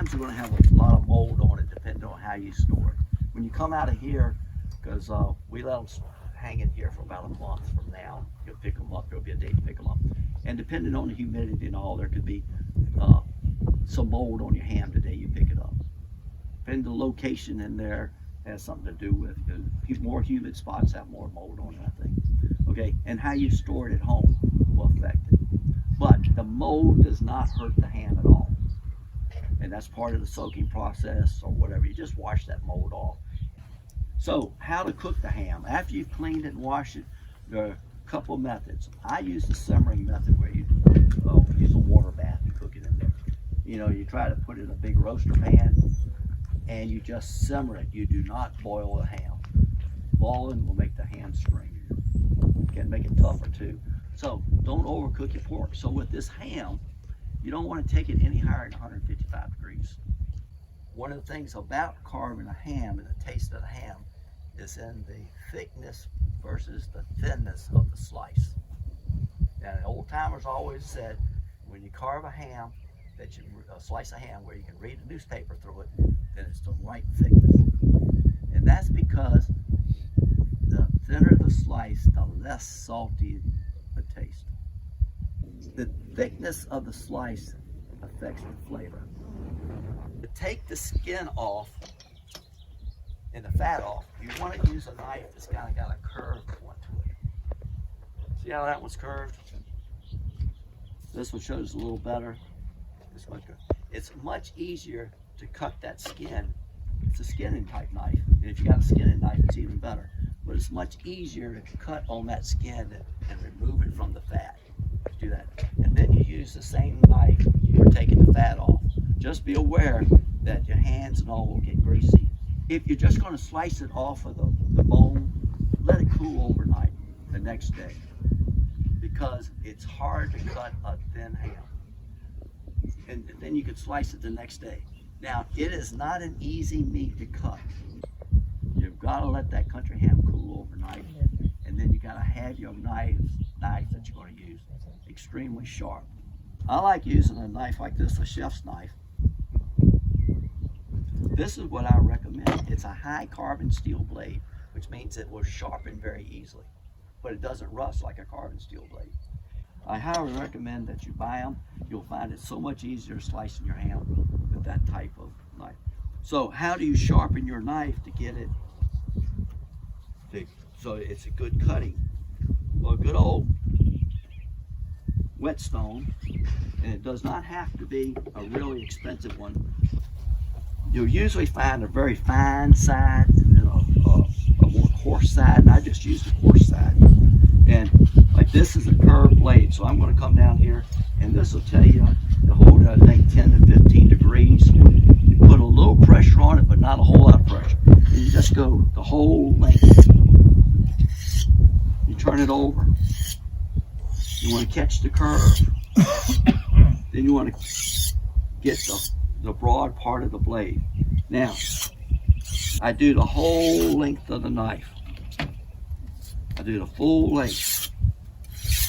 hams are going to have a lot of mold on it depending on how you store it. When you come out of here, because we let them hang in here for about a month from now, you'll pick them up. There'll be a date to pick them up. And depending on the humidity and all, there could be some mold on your ham today, you pick it up. Depending on the location in there has something to do with it. More humid spots have more mold on it, I think. Okay, and how you store it at home will affect it. But the mold does not hurt the ham at all. And that's part of the soaking process or whatever. You just wash that mold off. So how to cook the ham. After you've cleaned it and washed it, there are a couple of methods. I use the simmering method where you use a water bath and cook it in there. You know, you try to put it in a big roaster pan and you just simmer it. You do not boil the ham. Boiling will make the ham stringy. It can make it tougher too. So don't overcook your pork. So with this ham, you don't want to take it any higher than 155 degrees. One of the things about carving a ham and the taste of the ham is in the thickness versus the thinness of the slice. Now, the old timers always said, when you carve a ham, that you slice a ham where you can read a newspaper through it, then it's the right thickness. And that's because the thinner the slice, the less salty the taste. The thickness of the slice affects the flavor. To take the skin off and the fat off, you want to use a knife that's kind of got a curved one to it. See how that one's curved? This one shows a little better. This one, it's much easier to cut that skin. It's a skinning type knife. And if you got a skinning knife, it's even better. But it's much easier to cut on that skin and remove it from the fat. Do that. And then you use the same knife for taking the fat off. Just be aware that your hands and all will get greasy. If you're just going to slice it off of the bone, let it cool overnight the next day, because it's hard to cut a thin ham. And then you can slice it the next day. Now, it is not an easy meat to cut. You've got to let that country ham cool overnight, and then you got to have your knife that you're going to use extremely sharp. I like using a knife like this, a chef's knife. This is what I recommend. It's a high carbon steel blade, which means it will sharpen very easily, but it doesn't rust like a carbon steel blade. I highly recommend that you buy them. You'll find it so much easier slicing your ham with that type of knife. So how do you sharpen your knife to get it so it's a good cutting? Well, a good old whetstone, and it does not have to be a really expensive one. You'll usually find a very fine side and then a more coarse side, and I just use the coarse side. And like this is a curved blade, so I'm going to come down here, and this will tell you to hold it, I think, 10 to 15 degrees. You put a little pressure on it, but not a whole lot of pressure. And you just go the whole length. You turn it over. You want to catch the curve. Then you want to get the broad part of the blade. Now, I do the whole length of the knife. I do the full length.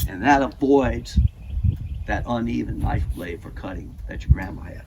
And that avoids that uneven knife blade for cutting that your grandma had.